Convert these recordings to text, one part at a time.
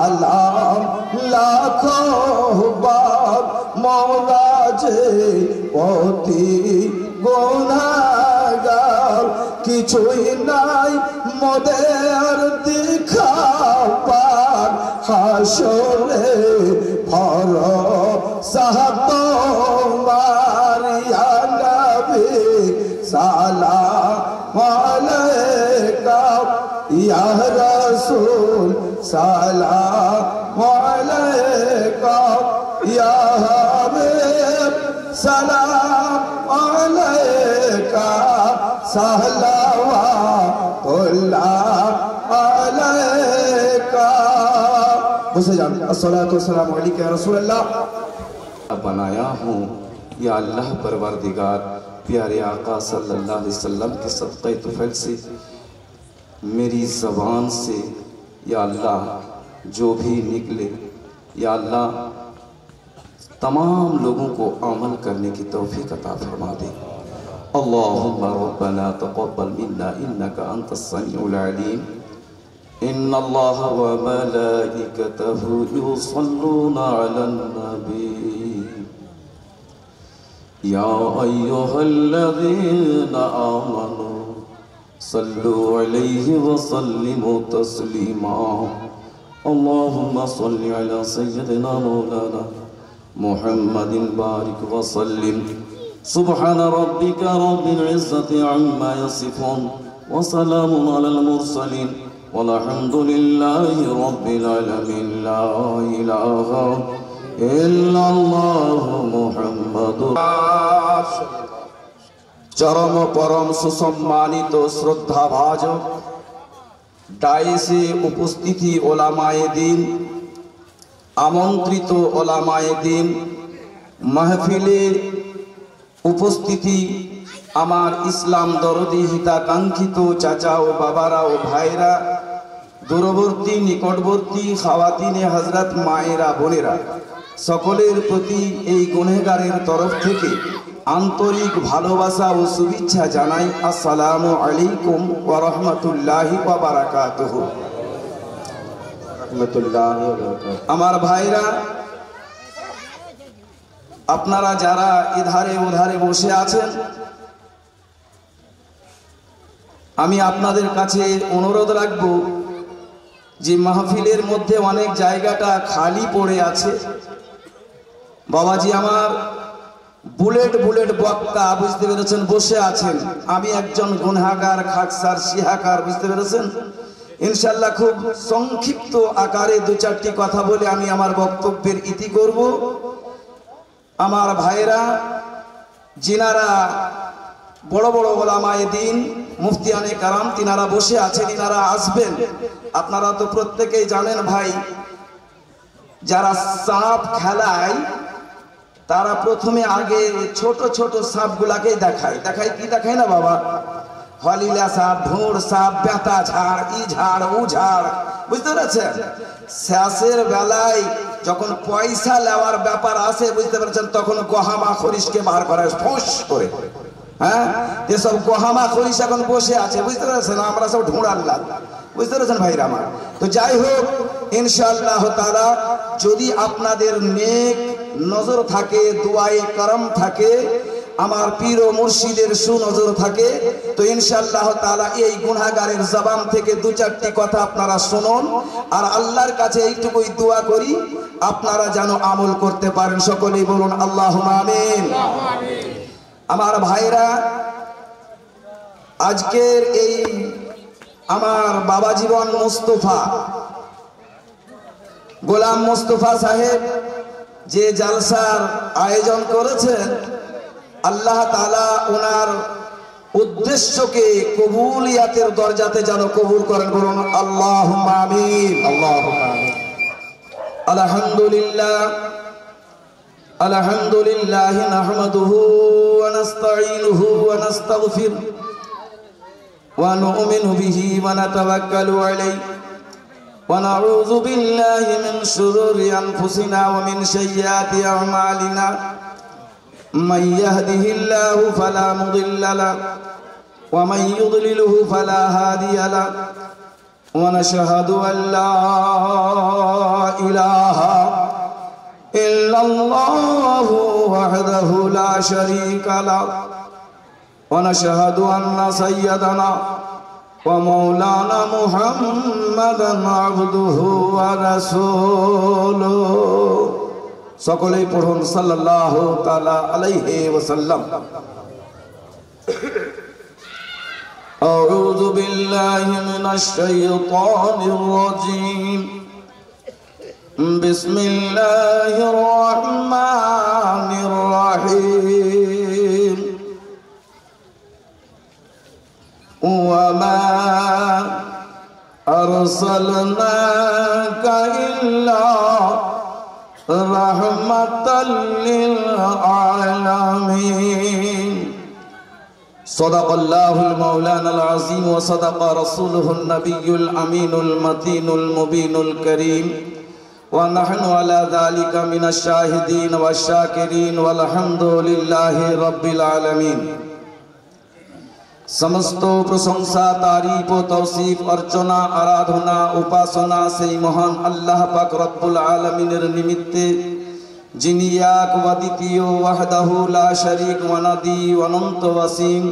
আলাম লাখো বার মওলা যে অতি গুনাহগার কিছুই নাই মোদের দেখাবার হাসরে ভরসা তোমার ইয়া নবী সালাম আলাইকা ইয়া রাসূল সালাম আলাইকা ইয়া হাবিব সালাম আলাইকা সালাওয়াতুল্লাহ আলাইকা। বসে যান। अस्सलातु वस्सलामु अलैका या रसूलल्लाह। बनाया हूँ या अल्लाह परवरदिगार प्यारे आका सल्लल्लाहु अलैहि वसल्लम के सदक़े तुफ़ैल से मेरी ज़बान से या अल्लाह जो भी निकले या अल्लाह तमाम लोगों को अमल करने की तौफीक अता फरमा दे। अल्लाहुम्मा रब्बना तक़ब्बल मिन्ना इन्नका अंतस समीउल अलीम। इन्नल्लाह व मलाइकतहु युसल्लूना अलन नबी या अय्युहल्लज़ीना आमनू सल्लु अलैहि व सल्लिमू तस्लीमा। अल्लाहुम्मा सल्लि अला सय्यिदिना मौलाना मुहम्मदिन बारिक व सल्लिम। सुब्हान रब्बिका रब्बिल इज्जति अम्मा यसिफून व सलामुन अलल मुरसलीन वल्हम्दुलिल्लाहि रब्बिल आलमीन। ला इलाहा इल्लल्लाहु मुहम्मदुर। चरम परम सुसम्मानित श्रद्धाभाजक डाइसे उपस्थिति ओलामाए दीन আমন্ত্রিত ওলামায়ে দ্বীন মাহফিলে উপস্থিতি আমার ইসলাম দরদি হিতাকাঙ্ক্ষিত চাচা ও বাবারা ও ভাইরা দূরবর্তী নিকটবর্তী খাওয়াতিনে হযরত মায়েরা বোনেরা সকলের প্রতি এই গুনাহগারের তরফ থেকে আন্তরিক ভালোবাসা ও শুভেচ্ছা জানাই। আসসালামু আলাইকুম ওয়া রাহমাতুল্লাহি ওয়া বারাকাতুহু। আমার ভাইরা আপনারা যারা এধারে ওধারে বসে আছেন আমি আপনাদের কাছে অনুরোধ রাখব যে মাহফিলের মধ্যে অনেক জায়গাটা খালি পড়ে আছে। বাবাজি আমার বুলেট বুলেট বক্তা বুঝতে পেরেছেন বসে আছেন। আমি একজন গুনাহগার খাকসার সিহাকার বুঝতে পেরেছেন। ইনশাআল্লাহ খুব সংক্ষিপ্ত আকারে দু চারটি কথা বলে আমি আমার বক্তব্যের ইতি করব। আমার ভাইরা যিনারা বড় বড় ওলামায়ে দ্বীন মুফতিয়ানে কারাম তিনারা বসে আছেন ইনারা আসবেন। আপনারা তো প্রত্যেকেই জানেন ভাই যারা সাপ খেলায় তারা প্রথমে আগে ছোট ছোট সাপগুলাকেই দেখায় কি দেখায় না বাবা? হলিলা সাপ, ঢোড় সাপ, বেতা ঝাড়, ই ঝাড়, উ ঝাড়, বুঝতে পেরেছেন? শেষের বেলায় যখন পয়সা নেওয়ার ব্যাপার আসে বুঝতে পেরেছেন তখন গহামা খরিশকে বার করে ফোঁস করে। হ্যাঁ, এসব গহামা খরিশ এখন বসে আছে বুঝতে পেরেছেন। আমরা সব ঢোড়ার লাগ বুঝতে পেরেছেন ভাইরা আমার। তো যাই হোক ইনশাআল্লাহ তাআলা যদি আপনাদের নেক নজর থাকে, দুআয়ে করম থাকে, আমার পীর ও মুর্শিদের সুনজর থাকে তো ইনশাআল্লাহ তাআলা এই গুনাহগারের জবান থেকে দু চারটি কথা আপনারা শুনুন। আর আল্লাহর কাছে এইটুকুই দোয়া করি আপনারা যেন আমল করতে পারেন। সকলেই বলুন আল্লাহুম্মা আমিন। আমার ভাইরা আজকের এই আমার বাবা জীবন মুস্তাফা গোলাম মুস্তাফা সাহেব যে জালসার আয়োজন করেছেন আল্লাহ তাআলা ওনার উদ্দেশ্যকে কবুলিয়াতের দরজাতে যেন কবুল করেন। বলুন আল্লাহুম্মা আমিন। আল্লাহুম্মা আমিন। আলহামদুলিল্লাহ নাহমাদুহু ওয়া নাস্তাঈনুহু ওয়া নাস্তাগফিরুহু ওয়া নু'মিনু বিহি ওয়া নাতাওয়াক্কালু আলাইহি ওয়া নাউযু বিল্লাহি মিন শুরুরি আনফুসিনা ওয়া মিন সাইয়্যাতি আ'মালিনা। من يهده الله فلا مضل له ومن يضلله فلا هادي له ونشهد أن لا الله وحده لا شريك له ونشهد أن سيدنا ومولانا محمدا عبده ورسوله সকলেই পড়ুন সাল্লাল্লাহু তাআলা আলাইহি ওয়াসাল্লাম। أعوذ بالله من الشيطان الرجيم بسم الله الرحمن الرحيم وما أرسلناك إلا رحمة للعالمين صدق الله المولانا العظيم وصدق رسوله النبي الأمين المتين المبين الكريم ونحن على ذلك من الشاهدين والشاكرين والحمد لله رب العالمين। समस्त प्रशंसा तारीफ व तौसीफ अर्चना आराधना उपासना से महान अल्लाह पाक रब्बुल आलमीनेर निमित्ते जिनि एक व द्वितीय वहदाहु ला शरीक व नदी अनंत वसीम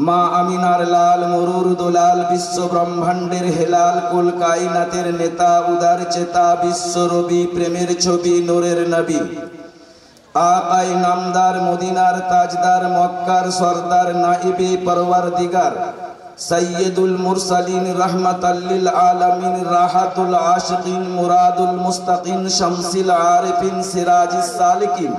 मा आमिनार लाल मरुर दुलाल विश्व ब्रह्मांडेर हेलाल कुल कायनातेर नेता उदार चेता विश्व रवि प्रेमेर छवि नूरेर नबी आकाय नामदार मदीनार ताजदार मक्कार सरदार नाइबे परवरदिगार सय्यदुल मुरसलीन रहमतल लिल आलमीन राहतुल आशिकीन मुरादुल मुस्तकीन शम्सिल आरिफीन सिराजिस सालिकीन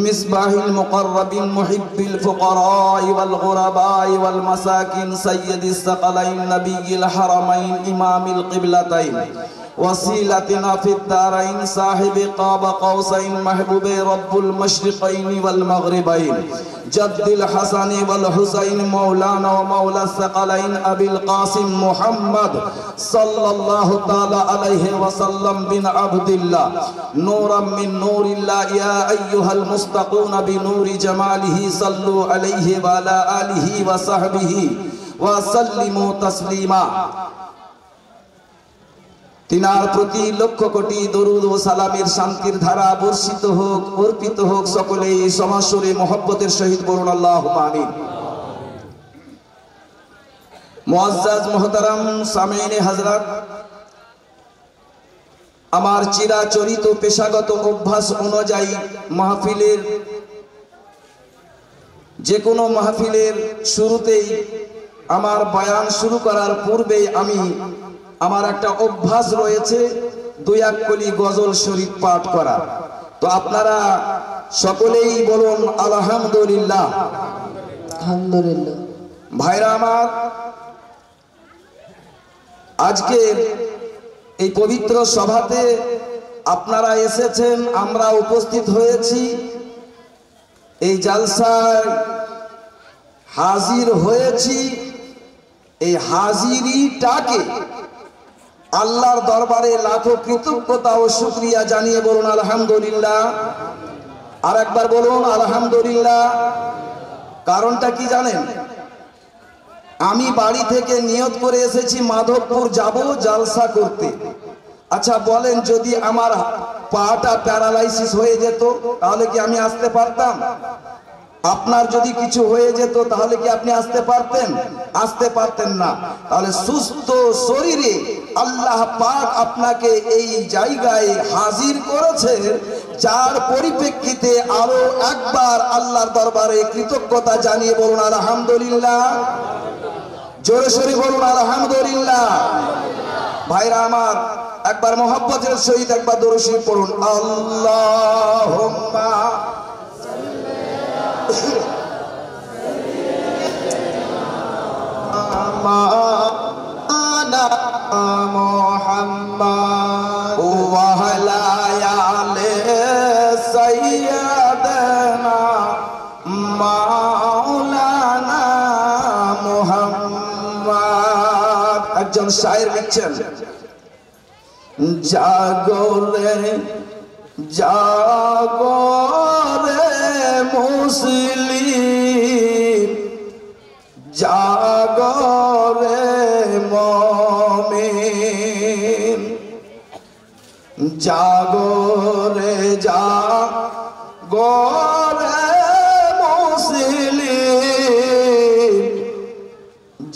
मिसबाहिल मुक़र्रबीन मुहिब्बिल फुक़राइ वल गुरबाइ वल मसाकीन सय्यदिस सकलैन नबिय्यिल हरमैन इमामिल क़िबलतैन वसीलतना फिद दारैन साहिब क़ाब क़ौसैन महबूब रब्बुल मशरिक़ैन वल मग़रिबैन जद्दिल हसन वल हुसैन मौलाना व मौला सकलैन अबिल क़ासिम मुहम्मद सल्लल्लाहु तआला अलैहि वसल्लम बिन अब्दिल्लाह नूरम मिन नूरिल्लाह या अय्युहल मुस्तक़ून बिनूरि जमालिही सल्लु अलैहि व अला आलिहि व सहबिही व सल्लिमु तस्लीमा। तिनार प्रति लक्ष कोटी दरूद व सालामेर शांतिर धारा बर्षित होक अर्पित होक सकलेई समासुरे मोहब्बतेर सहित बोलुन आल्लाहुम्मा आमीन। मुअज्जाज मोहताराम सामीने हजरत आमार चिराचरित पेशागत अभ्यास अनुयायी महफिलेर जे कोनो महफिलेर शुरूतेई आमार बयान शुरू करार पूर्वे आमी আমার একটা অভ্যাস রয়েছে দুই এক কলি গজল শরীফ পাঠ করা। তো আপনারা সকলেই বলুন আলহামদুলিল্লাহ। আলহামদুলিল্লাহ। ভাইরা আমার, আজকে এই পবিত্র সভাতে আপনারা এসেছেন, আমরা উপস্থিত হয়েছি, এই জালসায় হাজির হয়েছি। এই হাজিরিটাকে আল্লাহর দরবারে লাখো কৃতজ্ঞতা ও শুকরিয়া জানিয়ে বলুন আলহামদুলিল্লাহ। আর একবার বলুন আলহামদুলিল্লাহ। কারণটা কি জানেন? আমি বাড়ি থেকে নিয়ত করে এসেছি মাধবপুর যাব জালসা করতে। আচ্ছা বলেন, যদি আমার পাটা প্যারালাইসিস হয়ে যেত তাহলে কি আমি আসতে পারতাম? আপনার যদি কিছু হয়ে যেত তাহলে কি আপনি আসতে পারতেন? আসতে পারতেন না। তাহলে সুস্থ শরীরে আল্লাহ পাক আপনাকে এই জায়গায় হাজির করেছে, যার পরিপ্রেক্ষিতে আরো একবার আল্লাহর দরবারে কৃতজ্ঞতা জানিয়ে বলুন আলহামদুলিল্লাহ। জোরে সোরে বলুন আলহামদুলিল্লাহ। ভাইরা আমার, একবার মোহাব্বতের সহিত একবার দরুদ শরীফ পড়ুন। আল্লাহুম্মা আনা মুহাম্মদ ওয়া আলা আলি সাইয়্যিদানা মাওলানা মুহাম্মদ। একজন শায়ের লিখছেন, জাগরে জাগরে মুসলিম, জাগরে মুমিন, জাগরে জাগরে মুসলিম,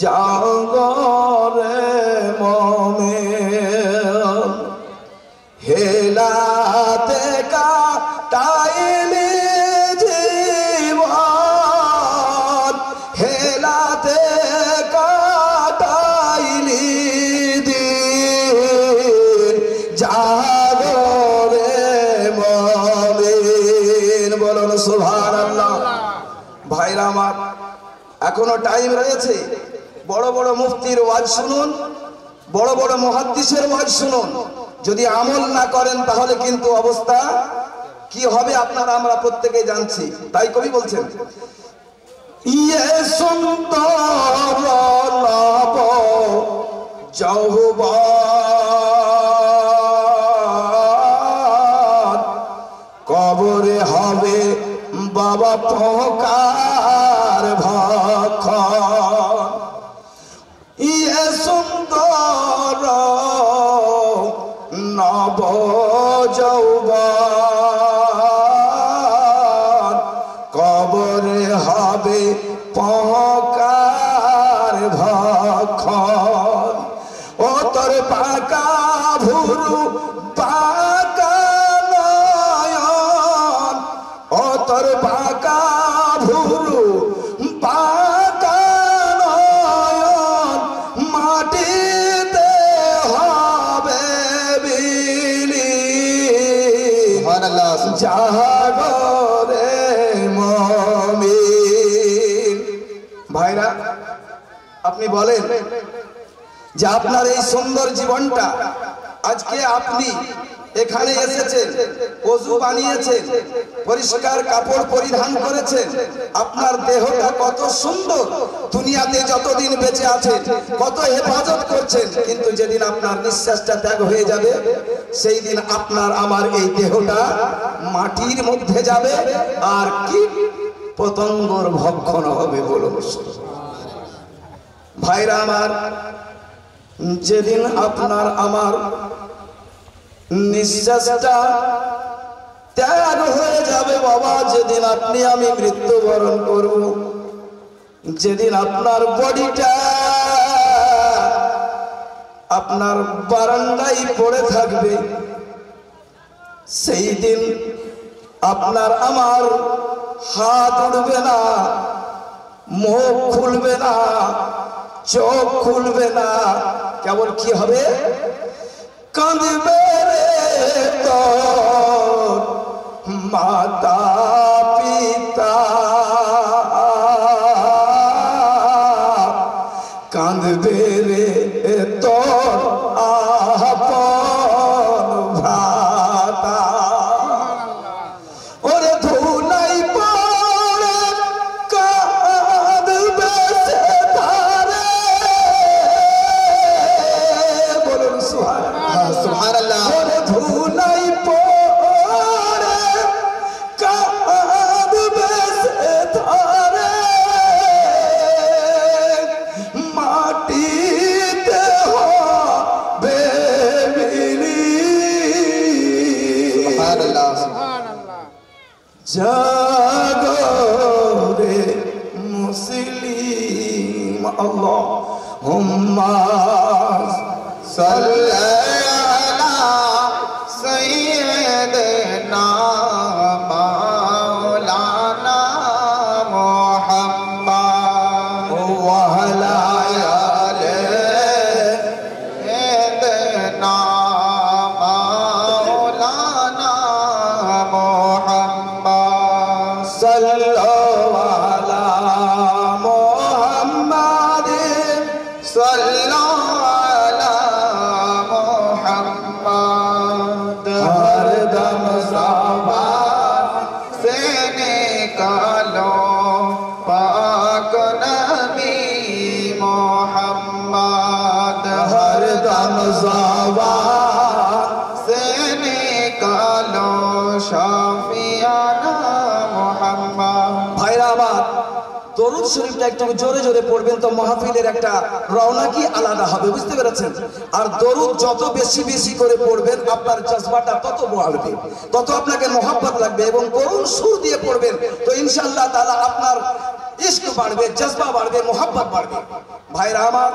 জাগরে মুমিন, হেলাতে কাটাইলি জীবন, হেলাতে কাটাইলি দিন, জাগরে মুমিন। বলুন সুবহানাল্লাহ। ভাইরা আমার, এখনো টাইম রয়েছে। বড় বড় মুফতির ওয়াজ শুনুন, বড় বড় মুহাদ্দিসের ওয়াজ শুনুন। যদি আমল না করেন তাহলে কিন্তু অবস্থা কি হবে আপনারা আমরা প্রত্যেকেই জানছি। তাই কবি বলছেন, ইয়ে সুন্দর নব যৌবন, কবরে হবে বাবা পোকার ভক্ষণ। ইয়ে সুন্দর নব যৌবন, কবরে হবে পোকার ভক্ষণ। ও তোর পাকা ভুরু পাকা নয়ন, ও তোর পাকা ভুরু পাকা নয়ন, মাটিতে হবে বিলীন, জাগরে মুমিন। ভাইরা, আপনি বলেন যে আপনার এই সুন্দর জীবনটা, আজকে আপনি এখানে এসেছেন, ওযু বানিয়েছেন, পরিষ্কার কাপড় পরিধান করেছেন, আপনার দেহটা কত সুন্দর, দুনিয়াতে যতদিন বেঁচে আছেন কত হেফাজত করছেন, কিন্তু যেদিন আপনার নিঃশ্বাসটা ত্যাগ হয়ে যাবে সেই দিন আপনার আমার এই দেহটা মাটির মধ্যে যাবে আর কীট পতঙ্গর ভক্ষণ হবে। বলুন ভাইরা আমার, যেদিন আপনার আমার নিঃশ্বাসটা ত্যাগ হয়ে যাবে বাবা, যেদিন আপনি আমি মৃত্যুবরণ করব, যেদিন আপনার বডিটা আপনার বারান্দায় পড়ে থাকবে, সেই দিন আপনার আমার হাত উঠবে না, মুখ খুলবে না, চোখ খুলবে না, কেবল কি হবে? কাঁদবে রে তোর মাতা পিতা, কাঁদবে রে তোর আপন ভ্রাতা। ওরে ধুলাই পড়ে কাঁদবে সে তারে। বলুন সুবহানাল্লাহ। ওরে ধুলাই পড়ে কাঁদবে সে তারে, মাটিতে হবে বিলীন। জাগরে মুসলিম, আল্লাহুম্মা সাল্লি আলা সাইয়্যিদিনা মাওলানা মুহাম্মদ ওয়া আলা আলি সাইয়্যিদিনা মাওলানা মুহাম্মদ। সাল্লাল্লাহু আলা মুহাম্মাদিন, সাল্লাল্লাহু আলা মুহাম্মাদ। হরদম দরুদ শরীফটা একটু জোরে জোরে পড়বেন তো মাহফিলের একটা রওনাকি আলাদা হবে, বুঝতে পেরেছেন? আর দরুদ যত বেশি বেশি করে পড়বেন আপনার জজবাটা তত বাড়বে, তত আপনাকে মহব্বত লাগবে, এবং করুণ সুর দিয়ে পড়বেন তো ইনশাআল্লাহ তাআলা আপনার ইশক বাড়বে, জজবা বাড়বে, মহব্বত বাড়বে। ভাইরা আমার,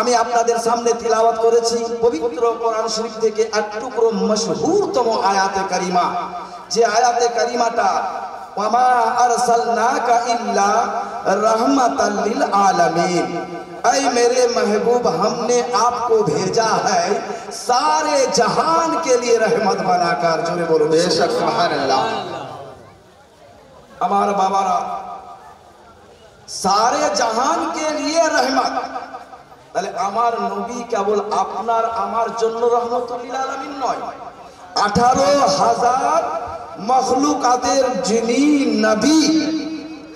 আমি আপনাদের সামনে তিলাওয়াত করেছি পবিত্র কোরআন শরীফ থেকে এক টুকরো মশহুরতম আয়াতে কারিমা, যে আয়াতে কারিমাটা ওয়ামা আরসালনাকা ইল্লা रहमतल लिल आलमीन, ऐ मेरे महबूब हमने आपको भेजा है सारे जहान के लिए रहमत बनाकर। जोरे बोलो बेशक सुभान अल्लाह। हमारा बाबारा सारे जहान के लिए रहमत, তাহলে আমার নবী কেবল আপনার আমার জন্য রহমতুল লিল আলামিন নয়, 18,000 মখলুকাতের যিনি নবী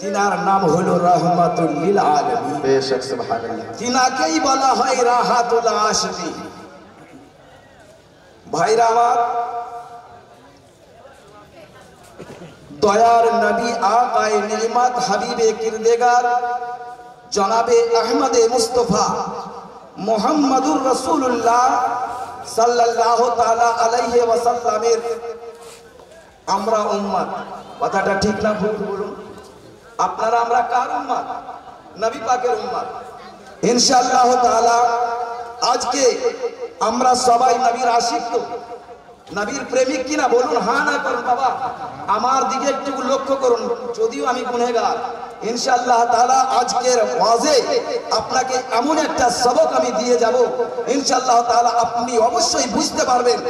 তিনার নাম হলো রহমাতুল লিল আলামিন। বেশক সুবহানাল্লাহ। তিনাকেই বলা হয় রাহাতুল আশিকিন। ভাইরা আমার, দয়ার নবী আকায়ে নিয়ামত হাবিবে কিরদেগার জনাবে আহমদে মুস্তফা মুহাম্মাদুর রাসূলুল্লাহ সাল্লাল্লাহু তাআলা আলাইহি ওয়াসাল্লামের আমরা উম্মত। কথাটা ঠিক না ভুল বলুন? আপনারা আমরা কার উম্মত? নবী পাকের উম্মত। ইনশাআল্লাহ তাআলা আজকে আমরা সবাই নবীর আশিক, তো নবীর প্রেমিক কিনা বলুন, হ্যাঁ না করুন বাবা, আমার দিকে একটু লক্ষ্য করুন, যদিও আমি গুনাহগার। ইনশাআল্লাহ তাআলা আজকের ওয়াজে আপনাকে এমন একটা সবক আমি দিয়ে যাব, ইনশাআল্লাহ তাআলা আপনি অবশ্যই বুঝতে পারবেন।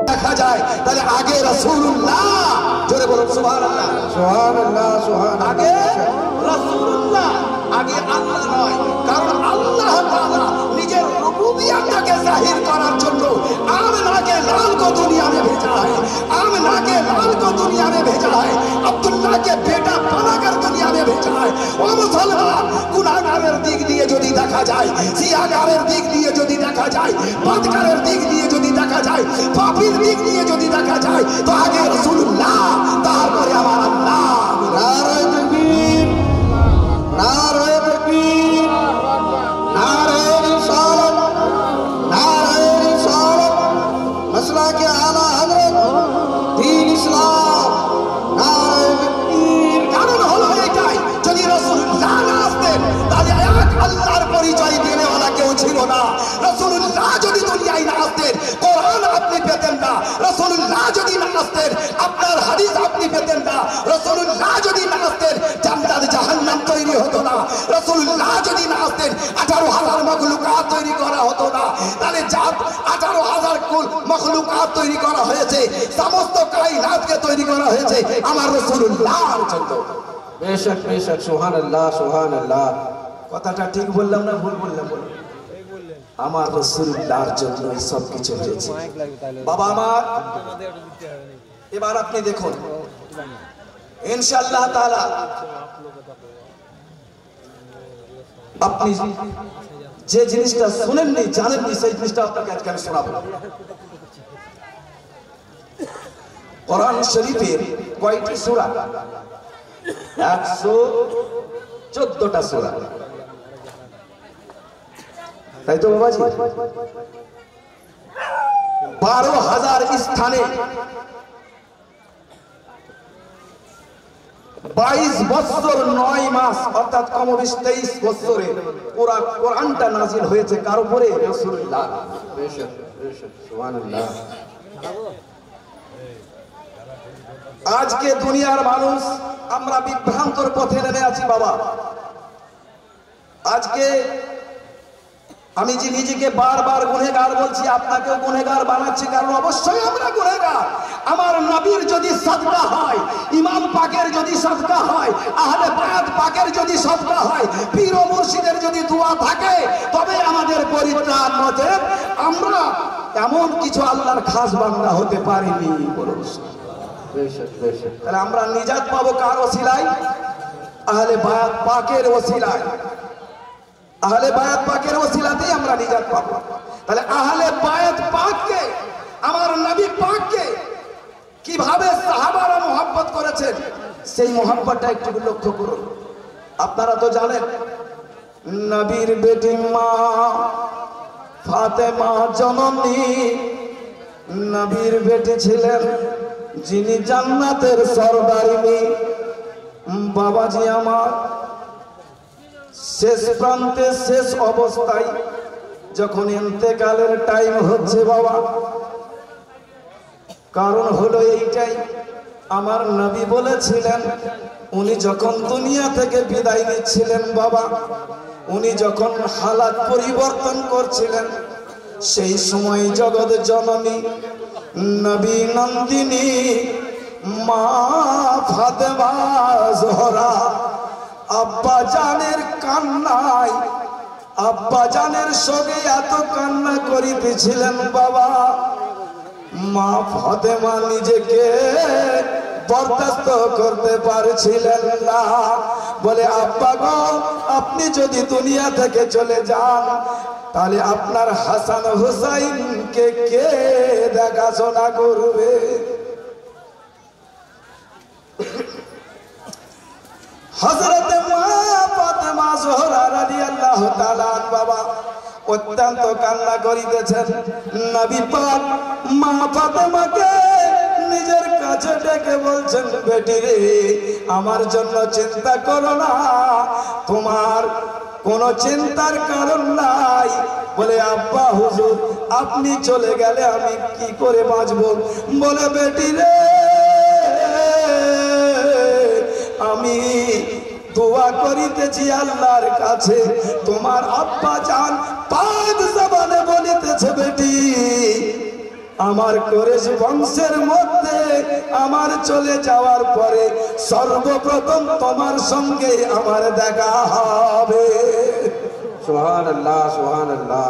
দেখা যায় তাহলে আগে রাসূলুল্লাহ, জোরে বলুন সুবহানাল্লাহ। সুবহানাল্লাহ, সুবহানাল্লাহ। আগে রাসূলুল্লাহ, আগে আল্লাহ নয়। কারণ আল্লাহ তাআলা নিজের রুবুবিয়তকে জাহির করার জন্য आमना के लाल को दुनिया में भेजा है, आमना के लाल को दुनिया में भेजा है, अब्दुल्लाह के बेटा बनाकर दुनिया में भेजा है। वो मुसलमान गुनाहगारेर दिक दिए যদি দেখা যায়, জিয়াগারের দিক দিয়ে যদি দেখা যায়, বদকারের দিক দিয়ে যদি দেখা যায়, পাপীর দিক দিয়ে যদি দেখা যায়, তো আগে রাসূলুল্লাহ, তারপরে আমার আল্লাহ। নারে তাকবীর, নারে তাকবীর, নারে রিসালাত, নারে রিসালাত, মসলা के आला हजरत दीन इस्लाम, नारे ताकबीर। কারণ হলো এটাই, যদি রাসূলুল্লাহ না আসতেন তাহলে এক আল্লাহর পরিচয় দেওয়ালা কেউ ছিল না। রাসূলুল্লাহ যদি দুনিয়ায় না আসতেন কোরআন আপনি পেতেন না। রাসূলুল্লাহ যদি না আসতেন আপনার হাদিস আপনি পেতেন না। রাসূলুল্লাহ যদি না আসতেন জান্নাত জাহান্নাম তৈরি হতো না। রাসূলুল্লাহ যদি না আসতেন 18,000 মখলুকাত তৈরি করা হতো না। তাহলে জাত 18,000 কুল মখলুকাত তৈরি করা হয়েছে, সমস্ত কায়নাতকে তৈরি করা হয়েছে আমার রাসূলুল্লাহর জন্য। বেশক বেশক, সুবহানাল্লাহ, সুবহানাল্লাহ। কথাটা ঠিক বললাম না ভুল বললাম? বলুন। আমার রাসূলুল্লাহর জন্য এই সব কিছু হয়েছে। বাবা আমার, এবার আপনি দেখুন ইনশাআল্লাহ তাআলা আপনি যে জিনিসটা শুনেননি, জানেননি, সেই জিনিসটা আপনাকে আজকে আমি শোনাবো। কোরআন শরীফের কয়টি সূরা? 114টা সূরা, তাই তো বাবাজি? 12,000 স্থানে 22 বছর 9 মাস অর্থাৎ কমবেশ 23 বছরে পুরা কোরআনটা নাজিল হয়েছে কার উপরে? রাসূলুল্লাহ। সুবহানাল্লাহ। আজকে দুনিয়ার মানুষ আমরা বিভ্রান্তর পথে নেমে আছি বাবা। আজকে আমি যে নিজেকে বারবার গুনাহগার বলছি, আপনাকেও গুনাহগার বানাচ্ছি, কারণ অবশ্যই আমরা গুনাহগার। আমার নবীর যদি সাদকা হয়, ইমাম পাকের যদি সাদকা হয়, আহলে বায়াত পাকের যদি সাদকা হয়, পীর ও মুর্শিদের যদি দোয়া থাকে, তবে আমাদের পরিত্রাণ মতে আমরা এমন কিছু আল্লাহর খাস বান্দা হতে পারিনি। বলুন তাহলে আমরা নিজাত পাবো কার ওসিলায়? আহলে বায়াত পাকের ওসিলায়। আহলে বায়াত পাকের ওসিলাতেই আমরা নিজাত পাবো। তাহলে আহলে বায়াত পাককে, আমার নবী পাককে কিভাবে সাহাবারা মুহাব্বত করেছেন, সেই মুহাব্বতটা একটু লক্ষ্য করুন। আপনারা তো জানেন নবীর বেটি মা ফাতেমা জননী, নবীর বেটি ছিলেন যিনি জান্নাতের সরদারিনী। বাবাজি আমার শেষ প্রান্তে, শেষ অবস্থায় যখন ইন্তেকালের টাইম হচ্ছে বাবা, কারণ হলো এইটাই, আমার নবী বলেছিলেন, উনি যখন দুনিয়া থেকে বিদায় নিচ্ছিলেন বাবা, উনি যখন হালাত পরিবর্তন করছিলেন, সেই সময় জগৎ জননী নবী নন্দিনী মা ফাতেমা জোহরা আব্বা জানের কান্নায়, আব্বা জানের সঙ্গে এত কান্না করিতেছিলেন বাবা, মা ফাতেমা নিজেকে বরদাস্ত করতে পারছিলেন না। বলে আব্বা গো, আপনি যদি দুনিয়া থেকে চলে যান, তাহলে আপনার হাসান হুসাইনকে কে দেখাশোনা করবে? হযরত মা ফাতেমা জোহরা রাদিয়াল্লাহু তাআলা বাবা অত্যন্ত কান্না করিতেছেন। নবী পাক মা ফাতেমাকে নিজের কাছে ডেকে বলছেন, বেটি রে, আমার জন্য চিন্তা করো না, তোমার কোনো চিন্তার কারণ নাই। বলে আব্বা হুজুর, আপনি চলে গেলে আমি কি করে বাঁচবো? বলে বেটি রে, আমি দোয়া করিতেছি আল্লাহর কাছে, তোমার আব্বা জান পাক জবানে বলিতেছে, বেটি আমার কুরাইশ বংশের মধ্যে আমার চলে যাওয়ার পরে সর্বপ্রথম তোমার সঙ্গে আমার দেখা হবে। সুবহানাল্লাহ, সুবহানাল্লাহ।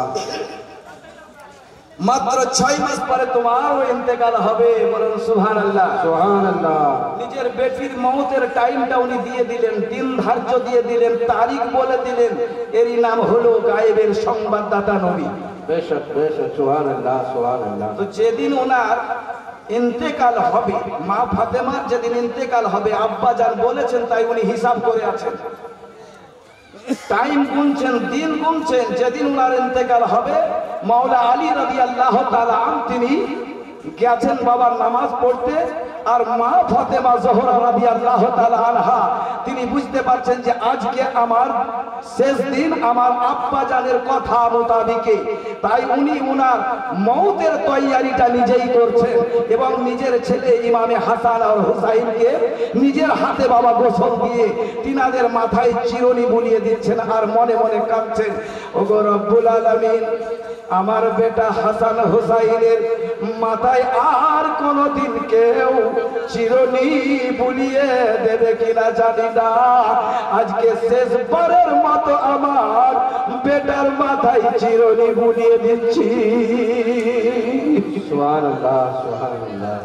মাত্র 6 মাস পরে তোমারও ইন্তেকাল হবে। বলুন সুবহানাল্লাহ, সুবহানাল্লাহ। নিজের বেটির মওতের টাইমটা উনি দিয়ে দিলেন, দিন ধার্য দিয়ে দিলেন, তারিখ বলে দিলেন। এরই নাম হলো গায়েবের সংবাদদাতা নবী। বেশক বেশক, সুবহানাল্লাহ, সুবহানাল্লাহ। তো যেদিন ওনার ইন্তেকাল হবে, মা ফাতেমার যেদিন ইন্তেকাল হবে, আব্বা জান বলেছেন, তাই উনি হিসাব করে আছেন, টাইম গুনছেন, দিন গুনছেন। যেদিন ওনার ইন্তেকাল হবে, মাওলা আলী রাদিয়াল্লাহু তাআলা তিনি গেছেন বাবার নামাজ পড়তে, আর মা ফাতেমা জোহরা রাদিয়াল্লাহু তাআলা আনহা তিনি বুঝতে পারছেন যে আজকে আমার শেষ দিন, আমার আব্বা জানের কথা মোতাবিকে। তাই উনি উনার মওতের তৈয়ারিটা নিজেই করছেন এবং নিজের ছেলে ইমামে হাসান আর হুসাইনকে নিজের হাতে বাবা গোসল দিয়ে তিনাদের মাথায় চিরুনি বুলিয়ে দিচ্ছেন আর মনে মনে কাঁদছেন, ওগো রব্বুল আলামিন, আমার বেটা হাসান হুসাইনের মাথায় আর কোনদিন কেউ চিরুনি বুলিয়ে দেবে কিনা জানি না, আজকে শেষবারের মতো আমার বেটার মাথায় চিরুনি বুলিয়ে দিচ্ছি। সুবহানাল্লাহ, সুবহানাল্লাহ।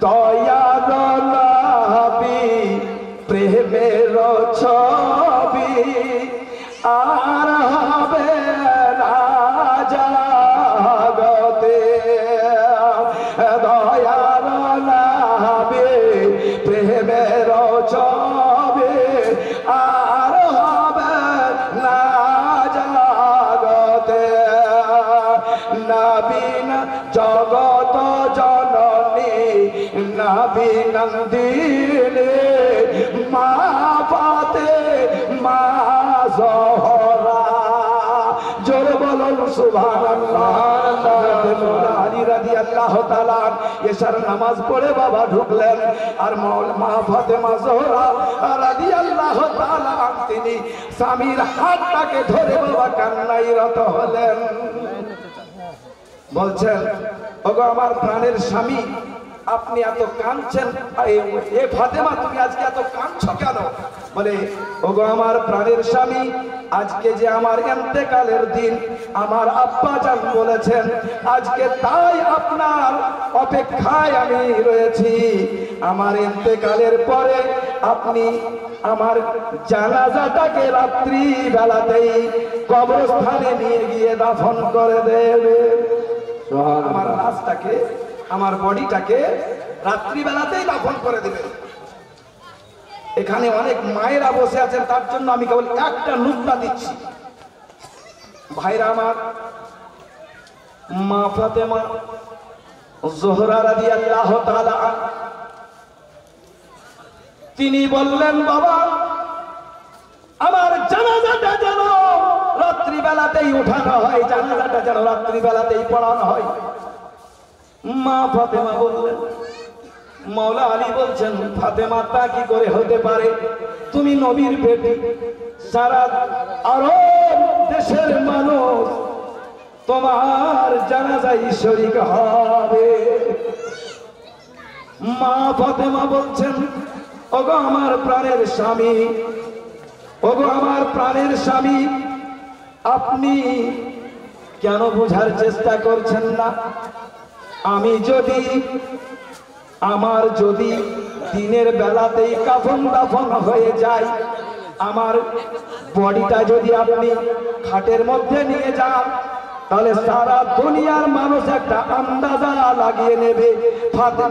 দয়ার নবী প্রেমের ছবি আর হবে না জগতে, দয়ার জগত জননী নবী নন্দিনী মা ফাতেমা জোহরা। জোরে বলুন সুবহানাল্লাহ। আলী রাদিয়াল্লাহু তাআলা এশার নামাজ পড়ে বাবা ঢুকলেন, আর মা ফাতেমা জোহরা রাদিয়াল্লাহু তাআলা তিনি স্বামীর হাতটাকে ধরে বাবা কান্নায় রত হলেন। বলছেন, ওগো আমার প্রাণের স্বামী, আপনি এত কাঁদছেন, এ ফাতেমা তুমি আজকে এত কাঁদছো কেন? বলে, ওগো আমার প্রাণের স্বামী, আজকে যে আমার ইন্তেকালের দিন, আমার আব্বা জান বলেছেন আজকে, তাই আপনার অপেক্ষায় আমি রয়েছি। আমার ইন্তেকালের পরে আপনি আমার জানাজাটাকে রাত্রি বেলাতেই কবরস্থানে নিয়ে গিয়ে দাফন করে দেবেন। আমার লাশটাকে, আমার বডিটাকে রাত্রিবেলাতেই দাফন করে দেবেন। এখানে অনেক মায়েরা বসে আছেন, তার জন্য আমি কেবল একটা নুকতা দিচ্ছি। ভাইরা আমার, মা ফাতেমা জোহরা রাদিয়াল্লাহু তাআলা তিনি বললেন, বাবা আমার জানাজাটা যেন রাত্রিবেলাতেই উঠানো হয়, জানাজাটা যেন রাত্রিবেলাতেই পড়ানো হয়। মা ফাতেমা বললেন, মাওলা আলী বলছেন, ফাতেমা তা কি করে হতে পারে? তুমি নবীর বেটি, সারা আরব দেশের মানুষ তোমার জানাজায় শরীক হবে। মা ফাতেমা বলছেন, ওগো আমার প্রাণের স্বামী, ওগো আমার প্রাণের স্বামী, আপনি কেন বোঝার চেষ্টা করছেন না? আমার যদি দিনের বেলাতেই কাফন দাফন হয়ে যায়, আমার বডিটা যদি আপনি খাটের মধ্যে নিয়ে যান, তাহলে সারা দুনিয়ার মানুষ একটা আন্দাজা লাগিয়ে নেবে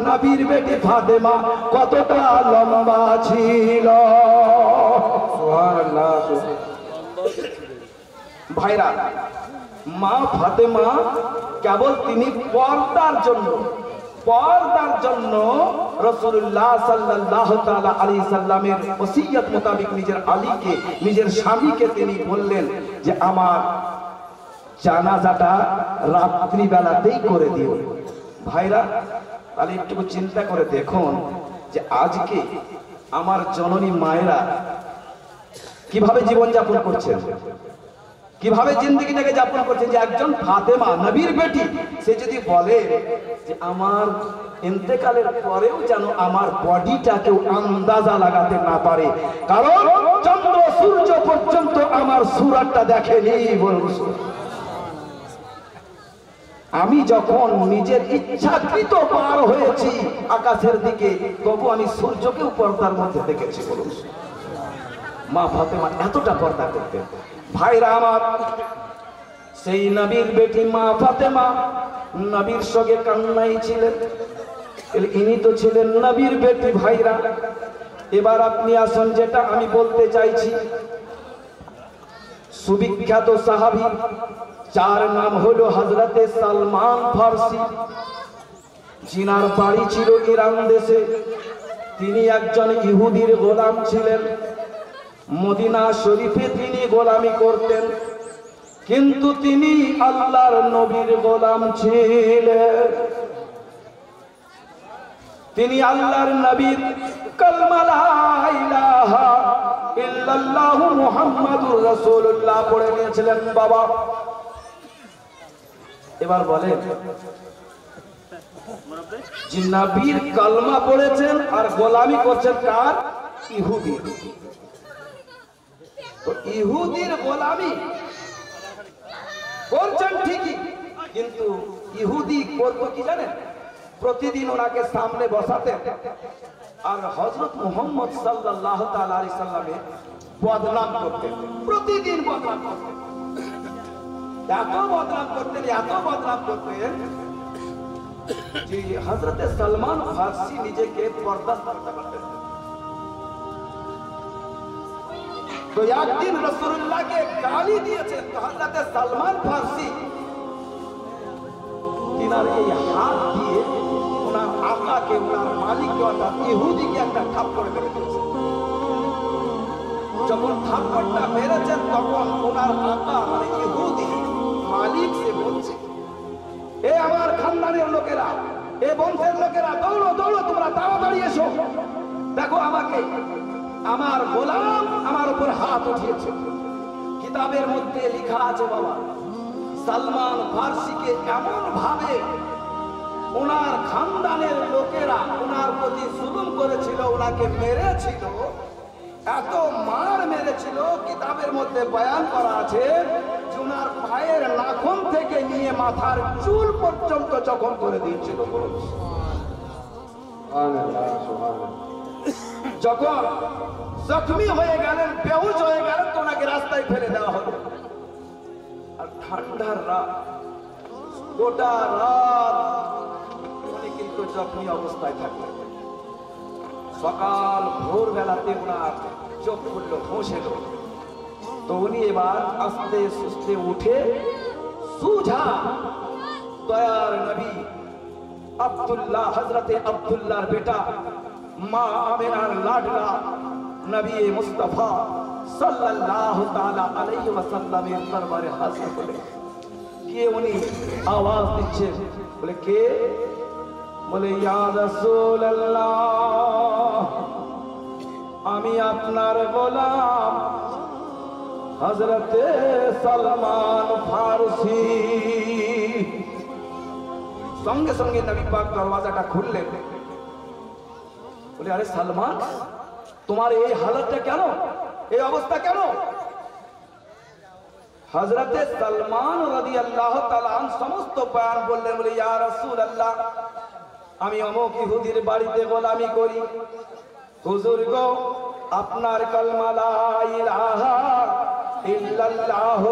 নবীর বেটি ফাতেমা কতটা লম্বা ছিল। সুবহানাল্লাহ। ভাইরা, মা ফাতেমা কেবল তিনি পর্দার জন্য রাসূলুল্লাহ সাল্লাল্লাহু তাআলা আলাইহি সাল্লামের ওসিয়ত মোতাবেক নিজের আলীকে, নিজের স্বামীকে তিনি বললেন যে আমার জানাজাটা রাত্রি বেলাতেই করে দিও। ভাইরা, তাহলে একটু চিন্তা করে দেখুন যে আজকে আমার জননী মায়েরা কিভাবে জীবনযাপন করছেন, কিভাবে জিন্দগিটাকে যাপন করছেন। যে একজন ফাতেমা নবীর বেটি, সে যদি বলে যে আমার ইন্তেকালের পরেও যেন আমার বডিটা কেউ আন্দাজা লাগাতে না পারে, কারণ চন্দ্র সূর্য পর্যন্ত আমার সুরাতটা দেখেনি। বলুন, আমি যখন নিজের ইচ্ছাকৃত পার হয়েছি আকাশের দিকে, তবু আমি সূর্যকেও পর্দার মধ্যে দেখেছি। বলুন, মা ফাতেমা এতটা পর্দা করতেন। ভাইরা আমার, সেই নবীর বেটি মা ফাতেমা নবীর সঙ্গে কান্নাই ছিলেন, ইনি তো ছিলেন নবীর বেটি। ভাইরা, এবার আপনি আসুন, যেটা আমি বলতে চাইছি, সুবিখ্যাত সাহাবী, যার নাম হলো হযরতে সালমান ফারসি, জিনার বাড়ি ছিল ইরান দেশে। তিনি একজন ইহুদির গোলাম ছিলেন। মদিনা শরীফে তিনি গোলামি করতেন, কিন্তু তিনি আল্লাহর নবীর গোলাম ছিলেন। তিনি আল্লাহর নবীর কালমা লা ইলাহা ইল্লাল্লাহু মুহাম্মাদুর রাসূলুল্লাহ পড়ে নিয়েছিলেন। বাবা, এবার বলেন, যে নবীর কালমা পড়েছেন আর গোলামি করছেন কার? ইহুদি। তো ইহুদির গোলামি করছেন ঠিকই, কিন্তু ইহুদি করতো কি জানেন? প্রতিদিন ওনাকে সামনে বসাতেন আর হযরত মুহাম্মদ সাল্লাল্লাহু তাআলা আলাইহি সাল্লামে বদনাম করতেন। প্রতিদিন বদনাম করতেন, এত বদনাম করতেন যে হযরতে সালমান ফারসি নিজেকে বরদাস্ত করতে পারতেন। তো একদিন রাসূলুল্লাহকে গালি দিয়েছেন। তো হযরতে সালমান ফারসি তিনার এই হাত দিয়ে ওনার আকাকে, ওনার মালিককে অর্থাৎ ইহুদিকে একটা থাপ্পড় মেরে দিয়েছে। যখন থাপ্পড়টা মেরেছেন তখন ওনার আকা মানে ইহুদি মালিক সে বলছে, এ আমার খানদানের লোকেরা, এ বংশের লোকেরা, দৌড়ো দৌড়ো, তোমরা তাড়াতাড়ি এসো, দেখো আমাকে আমার গোলাম আমার উপর হাত উঠিয়েছে। কিতাবের মধ্যে লেখা আছে বাবা, সালমান ফার্সিকে এমন ভাবে ওনার খানদানের লোকেরা ওনার প্রতি জুলুম করেছিল, ওনাকে মেরেছিল, এত মার মেরেছিল, কিতাবের মধ্যে বয়ান করা আছে যে ওনার পায়ের নাখুন থেকে নিয়ে মাথার চুল পর্যন্ত জখম করে দিয়েছিল। যখন জখমি হয়ে গেলেন, বেহুশ হয়ে গেলেন, তো ওনাকে রাস্তায় ফেলে দেওয়া হলো। আর ঠান্ডার রাত, গোটা রাত উনি কিন্তু জখমি অবস্থায় থাকলেন। সকাল ভোরবেলাতে ওনার চোখ খুললো, হোশ এলো, তো উনি এবার আস্তে সুস্তে উঠে সুঝা দয়ার নবী আব্দুল্লাহ, হযরতে আব্দুল্লাহর বেটা, মা আমিনার লাডলা নবী মুস্তাফা সাল্লাল্লাহু তাআলা আলাইহি ওয়াসাল্লামের দরবারে হাজির হলেন। কে উনি? আওয়াজ দিচ্ছে, বলে কে? বলে ইয়া রাসূলুল্লাহ, আমি আপনার গোলাম হযরতে সালমান ফারসি। সঙ্গে সঙ্গে নবী পাক দরওয়াজাটা খুললেন। বলে আরে সালমান, তোমার এই হালতটা কেন, এই অবস্থা কেন? হযরতে সালমান রাদিয়াল্লাহু তাআলা আনহু সমস্ত বয়ান বললেন। বলে ইয়া রাসূলুল্লাহ, আমি অমুক ইহুদির বাড়িতে গোলামি করি। হুজুর গো, আপনার কালমা লা ইলাহা ইল্লাল্লাহ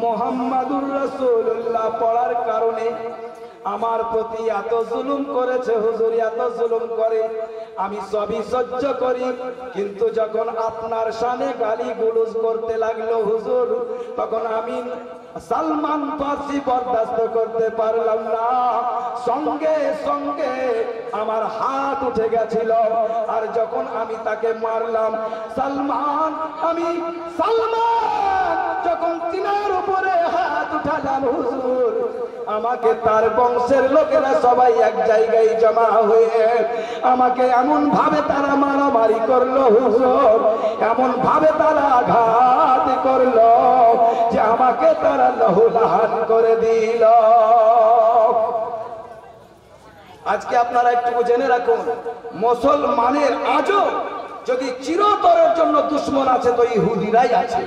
মুহাম্মাদুর রাসূলুল্লাহ পড়ার কারণে আমার প্রতি এত জুলুম করেছে হুজুর, এত জুলুম করে, আমি সবই সহ্য করি, কিন্তু যখন আপনার শানে গালি গুলুজ করতে লাগলো হুজুর, তখন আমি সালমান ফার্সি বরদাস্ত করতে পারলাম না। সঙ্গে সঙ্গে আমার হাত উঠে গেছিল, আর যখন আমি তাকে মারলাম, সালমান যখন তিনার উপরে হাত উঠালাম হুজুর, আমাকে তার বংশের লোকেরা সবাই এক জায়গায় জমা হয়ে আমাকে এমন ভাবে তারা মারামারি করলো হুজুর, এমন ভাবে তারা আঘাত করলো যে আমাকে তারা লহুলাহান করে দিল। আজকে আপনারা একটু জেনে রাখুন, মুসলমানের আজও যদি চিরতরের জন্য দুশ্মন আছে তো ইহুদিরাই আছে।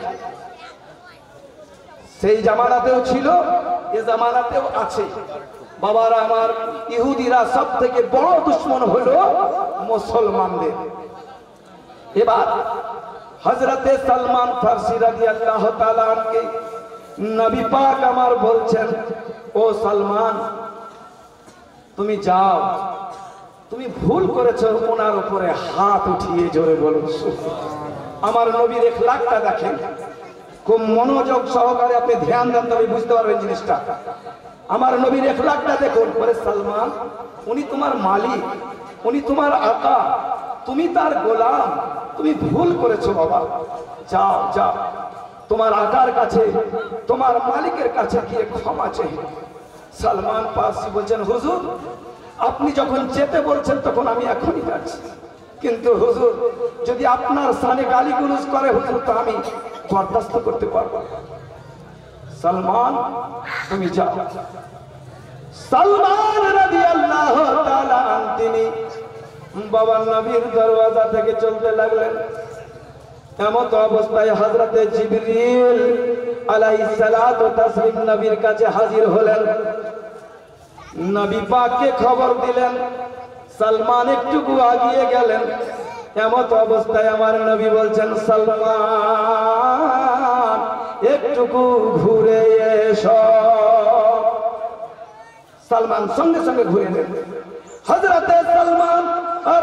সেই জামানাতেও ছিল, এ জামানাতেও আছে। বাবারা আমার, ইহুদিরা সব থেকে বড় দুশ্মন হলো মুসলমানদের। এবার হযরতে সালমান ফার্সি রাদিয়াল্লাহু তাআলা আনকে নবী পাক আমার বলছেন, ও সালমান, তুমি যাও, তুমি ভুল করেছো ওনার উপরে হাত উঠিয়ে। জোরে বলুন আমার নবীর এখলাকটা দেখেন, খুব মনোযোগ সহকারে আপনি ধ্যান দেন, তবে বুঝতে পারবেন জিনিসটা। আমার নবীর এখলাকটা দেখুন। বলে সালমান, উনি তোমার মালিক, উনি তোমার আকা, তুমি তার গোলাম, তুমি ভুল করেছো বাবা, যাও যাও তোমার আকার কাছে, তোমার মালিকের কাছে গিয়ে ক্ষমা চাই। সালমান ফার্সি বলছেন, হুজুর আপনি যখন যেতে বলছেন তখন আমি এখনই যাচ্ছি, কিন্তু হুজুর যদি আপনার সানে গালিগুলোজ করে হুজুর, তো আমি বরদাস্ত করতে পারবো না। সালমান তুমি যাও। সালমান রাদিয়াল্লাহু তাআলা তিনি বাবা নবীর দরওয়াজা থেকে চলতে লাগলেন। এমত অবস্থায় হযরতে জিবরিল আলাইহিস সালাতু তাসলিম নবীর কাছে হাজির হলেন। নবী পাককে খবর দিলেন। সালমান একটু আগিয়ে গেলেন। এমত অবস্থায় আমার নবী বলছেন, সালমান একটু ঘুরে এসো। সালমান সঙ্গে সঙ্গে ঘুরে এলেন। হযরতে সালমান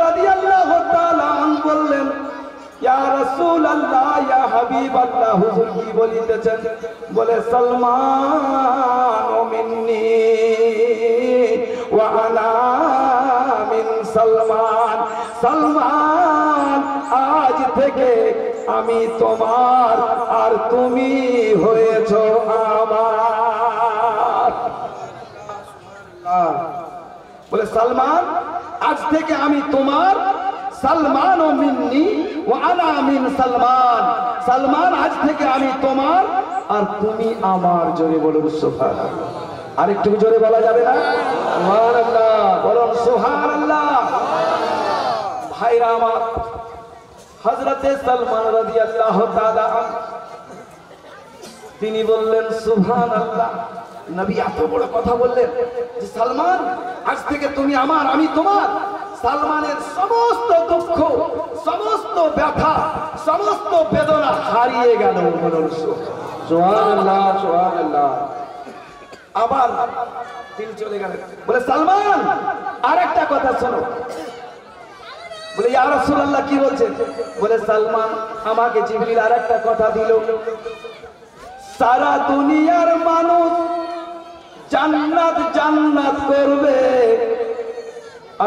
রাদিয়াল্লাহু তাআলা বললেন, ইয়া রাসূলুল্লাহ, ইয়া হাবিবাল্লাহ, হুজুর কি বলিতেছেন? বলে সালমান মিন্নি আমি তোমার আর তুমি হয়েছো আমার। বলে সালমান আজ থেকে আমি তোমার, সালমান ও মিন্নি ও আনা মিন সালমান। সালমান আজ থেকে আমি তোমার আর তুমি আমার। জোরে বলুন সুবহানাল্লাহ। আরেকটু জোরে বলা যাবে না? সুবহানাল্লাহ বলুন সুবহানাল্লাহ। ভাইরা আমার, হযরতে সালমান রাদিয়াল্লাহু তাআলা আনহু তিনি বললেন সুবহানাল্লাহ। নবী এত বড় কথা বললেন যে সালমান আজ থেকে তুমি আমার, আমি তোমার। সালমানের সমস্ত দুঃখ, সমস্ত ব্যথা, সমস্ত বেদনা হারিয়ে গেল। সুবহানাল্লাহ সুবহানাল্লাহ। আবার তিনি চলে গেলেন। বলে সালমান আরেকটা কথা শোনো। বলে ইয়া রাসূলুল্লাহ কি বলছেন? বলে সালমান আমাকে জিবরিল আরেকটা কথা দিল, সারা দুনিয়ার মানুষ জান্নাত জান্নাত করবে,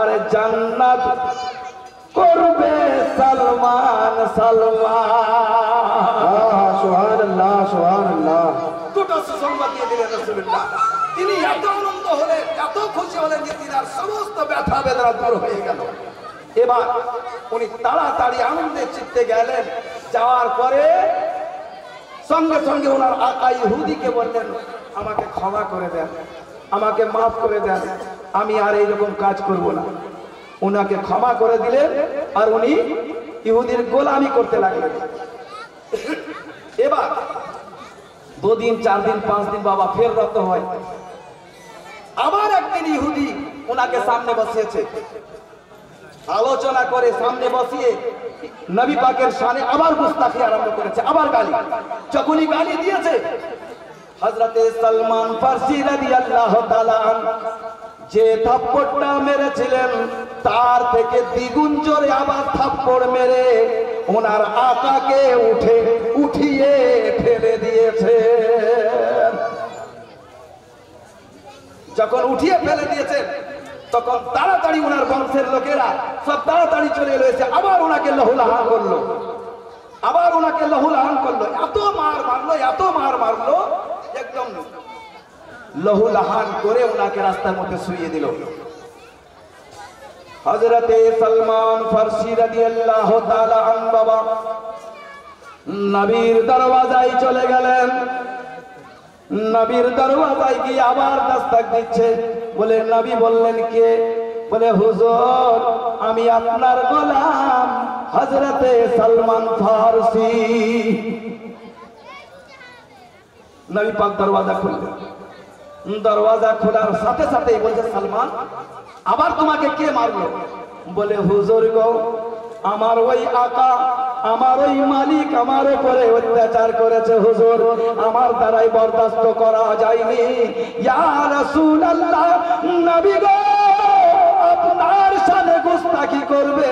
আরে জান্নাত করবে সালমান সালমান। সুবহানাল্লাহ সুবহানাল্লাহ। দুটো সুসংবাদ দিয়ে দিলেন রাসূলুল্লাহ। তিনি এত আনন্দ হলেন, এত খুশি হলেন যে তিনার সমস্ত ব্যথা বেদনা দূর হয়ে গেল। এবার উনি তাড়াতাড়ি আনন্দের চিত্তে গেলেন। যাওয়ার পরে সঙ্গে সঙ্গে ওনার আকা ইহুদিকে বললেন আমাকে ক্ষমা করে দেন, আমাকে মাফ করে দেন, আমি আর এইরকম কাজ করব না। উনাকে ক্ষমা করে দিলেন আর উনি ইহুদির গোলামি করতে লাগলেন। এবার 2 দিন 4 দিন 5 দিন বাবা ফের রত হয়। আবার একদিন ইহুদি ওনাকে সামনে বসিয়েছে, আলোচনা করে সামনে বসিয়ে নবী পাকের শানে আবার গুস্তাখি আরম্ভ করেছে, আবার গালি। যখনই গালি দিয়েছে হযরতে সালমান ফারসি রাদিয়াল্লাহু তাআলা আনহু যে থাপ্পড়টা মেরেছিলেন তার থেকে দ্বিগুণ জোরে আবার থাপ্পড় মেরে ওনার আকাকে উঠিয়ে ফেলে দিয়েছে। যখন উঠিয়ে ফেলে দিয়েছে তখন তাড়াতাড়ি ওনার বংশের লোকেরা সব তাড়াতাড়ি চলে এসে আবার ওনাকে লহুলাহান করলো, আবার ওনাকে লহুলাহান করলো। এত মার মারলো, এত মার মারলো, একদম লহুলাহান করে ওনাকে রাস্তার মধ্যে শুইয়ে দিল। হযরতে সালমান ফারসি রাদিয়াল্লাহু তাআলা আনহু বাবা নবীর দরওয়াজায় চলে গেলেন। নবীর দরওয়াজায় গিয়ে আবার দস্তক দিচ্ছে। বলে নবী বললেন কে? বলে হুজুর আমি আপনার গোলাম হযরতে সালমান ফারসি। নবী পাক দরওয়াজা খুললেন। দরওয়াজা খোলার সাথে সাথেই বলছে সালমান আবার তোমাকে কে মারলো? বলে হুজুর গো আমার ওই আকা, আমার ওই মালিক আমার উপরে অত্যাচার করেছে হুজুর, আমার দ্বারাই বরদাস্ত করা যায়নি। ইয়া রাসূলুল্লাহ নবী গো আপনার সাথে গুস্তাখি করবে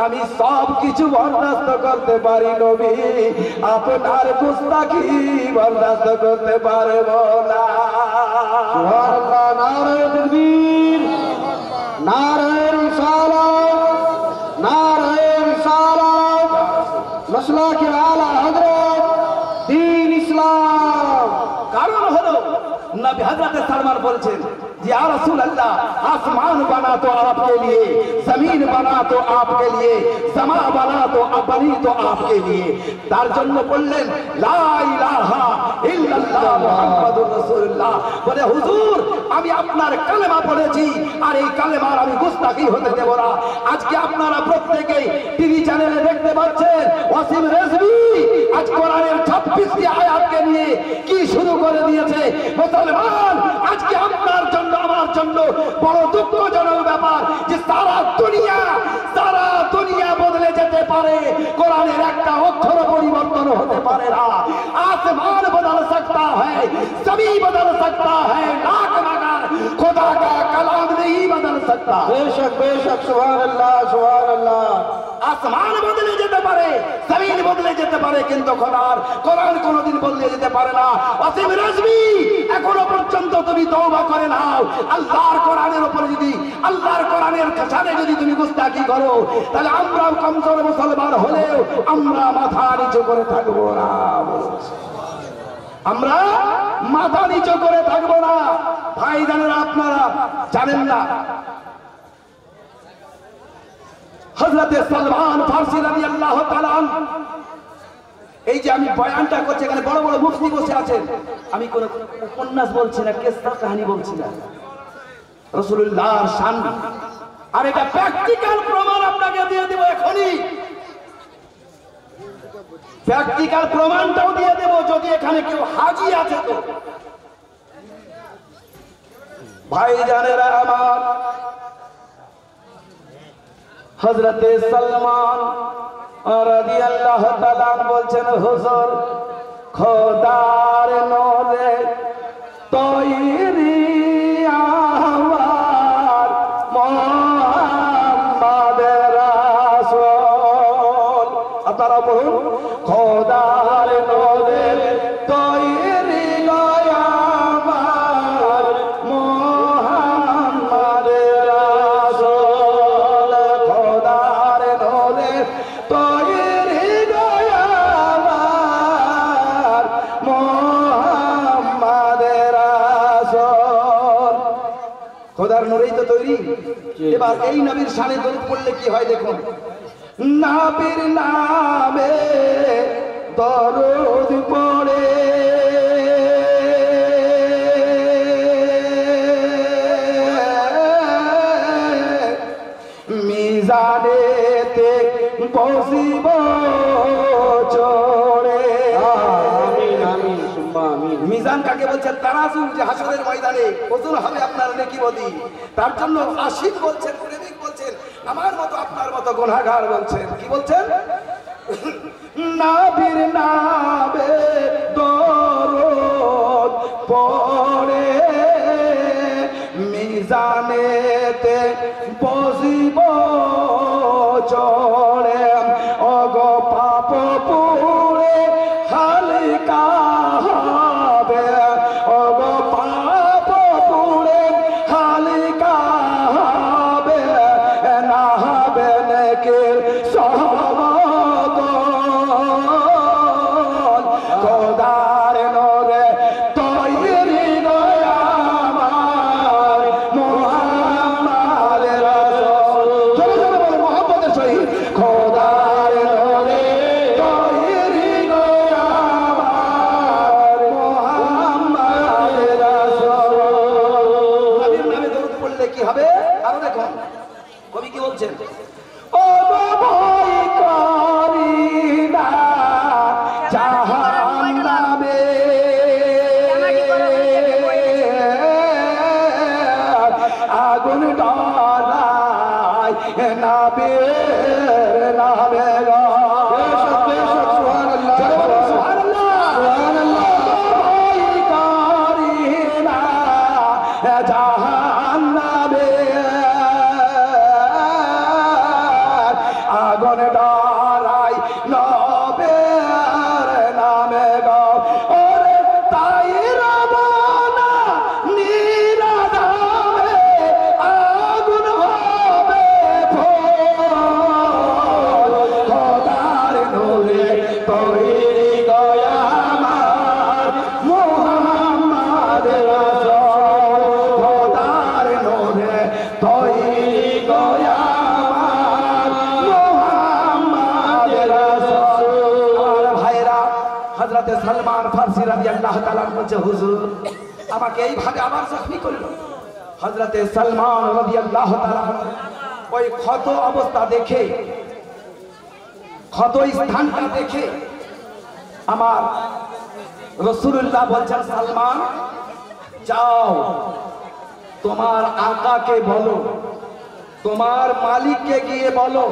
আমি সব কিছু বরদাস্ত করতে পারি নবী, আপনার গুস্তাখি বরদাস্ত করতে পারবো না। সুবহানাল্লাহ। নারে তাকবীর, নারে রিসালাত, নারে রিসালাত, মাসলাকে আলা হযরত দ্বীন ইসলাম। কারণ হলো নবী হযরতে সালমান বলছেন যে ইয়া রাসূলুল্লাহ आसमान बना तो आपके लिए, जमीन बना तो आपके लिए, समा बना तो बनी तो आपके लिए। তার জন্য বললেন লা ইলাহা ইল্লাল্লাহ মুহাম্মাদুর রাসূলুল্লাহ। বলে হুজুর আমি আপনার কালেমা পড়েছি আর এই কালেমার আমি গুস্তাখি হতে দেব না। আজকে আপনারা প্রত্যেকেই টিভি চ্যানেলে দেখতে পাচ্ছেন ওয়াসিম রেজভী আজ কোরআনের 26টি আয়াতকে নিয়ে কি শুরু করে দিয়েছে। মুসলমান আজকে আপনার জন্য আমার জন্য বড় দুঃখজনক ব্যাপার যে সারা দুনিয়া বদলে যেতে পারে, কোরআনের একটা অক্ষর পরিবর্তন হতে পারে না। आसमान बदल सकता है, जमीन बदल सकता है, लाख मगर खुदा का कलाम नहीं बदल सकता। बेशक बेशक सुभान अल्लाह सुभान अल्लाह। आसमान बदले যেতে পারে, জমিন বদলে যেতে পারে, কিন্তু খোদার কোরআন কোনোদিন বদলে যেতে পারে না। ওয়াসিম রেজভী এখনো পর্যন্ত তুমি তওবা করে নাও, আল্লাহর কোরআনের উপরে যদি, আল্লাহর কোরআনের কাছে যদি তুমি গুস্তাখি করো, তাহলে আমরাও কমজোর মুসলমান হলেও আমরা মাথা নিচু করে থাকবো না। আমরা মাথা নিচু করে থাকবো না। ভাইজানেরা, আপনারা জানেন না হযরতে সালমান ফারসি রাদিয়াল্লাহু তাআলা, এই যে আমি বয়ানটা করছি, এখানে বড় বড় মুফতি বসে আছেন, আমি কোন উপন্যাস বলছি না, কিসসা কাহিনী বলছি না, রাসূলুল্লাহর শান। আর এটা প্র্যাকটিক্যাল প্রমাণ আপনাকে দিয়ে দেব এখনই, প্র্যাকটিক্যাল প্রমাণটাও দিয়ে দেব, যদি এখানে কেউ হাজি আছে তো। ভাইজানেরা আমার, হযরতে সালমান রাদিয়াল্লাহু তাআলা বলছেন, হুজুর খোদার নূরে তৈরি আমার মুহাম্মাদের রাসূল। আপনারা বলুন, খোদার নূরে তৈরি আমার মুহাম্মাদের রাসূল, খোদার নূরে তৈরি আমার মুহাম্মাদের রাসূল। খোদার নূরেই তো তৈরি। এবার এই নবীর শানে দরুদ পড়লে কি হয় দেখুন, নবীর নামে দরুদ পড়ে মিজানেতে বসিব চড়ে। আমিন আমিন সুম্মা আমিন। মিজান কাকে বলছেন? তারাজু, যে হাসরের ময়দানে ওজন হবে আপনার নেকিবদি। তার জন্য আশিক বলছেন, প্রেমিক বলছেন, আমার মতো আপনার মতো গুনাহগার বলছেন। কি বলছেন? নবীর নামে দরুদ পড়ে মিজানেতে বসিব চড়ে, অগো পাপ পুরে হালকা হবে, অগো পাপ পুরে হালকা হবে, না হবে নেকির সমাগম। খোদার নূরে তৈরি আমার মুহাম্মাদের রাসূল। জোরে জোরে বলে মুহাম্মাদের শহীদ। খোদার নূরে তৈরি আমার মুহাম্মাদের রাসূল। নবীর নামে দরুদ পড়লে কি হবে? আরো দেখুন কবি কি বলছেন, ও ভয় করি না জাহান্নামে, আগুন ডরায় নবীর নামে গো। সুবহানাল্লাহ সুবহানাল্লাহ। ভয় করি না জাহান্নামে, আগুন ডরাই নবীর নামে গো। ওরে তাই রবানা নিরাদামে আগুন হবে ভোর। খোদার নূরে তৈরি গয়া আমার মুহাম্মাদের রাসূল। খোদার নূরে তৈরি গয়া হযরতে সালমান ফারসি রাদিয়াল্লাহু তাআলা বলছে, হুজুর আমাকে এইভাবে আবার জখমি করলো। হযরতে সালমান রাদিয়াল্লাহু তাআলা ওই ক্ষত অবস্থা দেখে, ক্ষত স্থানটা দেখে আমার রাসূলুল্লাহ বলছেন, সালমান যাও তোমার আকাকে বলো, তোমার মালিককে গিয়ে বলো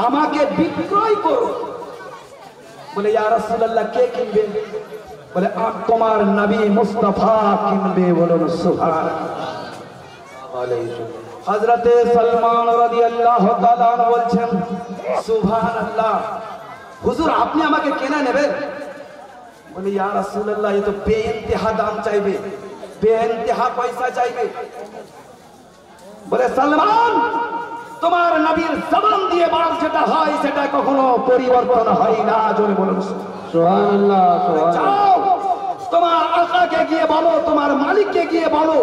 আমাকে বিক্রয় করো। বলে ইয়া রাসূলুল্লাহ কে কিনবে? বলে তোমার নবী মুস্তাফা কিনবে। বলুন সুবহানাল্লাহ। হযরতে সালমান রাদিয়াল্লাহু তাআলা বলছেন, সুবহানাল্লাহ হুজুর আপনি আমাকে কেনা নেবেন? বলে ইয়া রাসূলুল্লাহ, এ তো বেইন্তেহা দাম চাইবে, বেইন্তেহা পয়সা চাইবে। বলে সালমান, তোমার নবীর জবান দিয়ে বার যেটা হয় সেটা কখনো পরিবর্তন হয় না। জোরে বলুন সুবহানাল্লাহ, সুবহানাল্লাহ। যাও, তোমার আকাকে গিয়ে বলো, তোমার মালিককে গিয়ে বলো,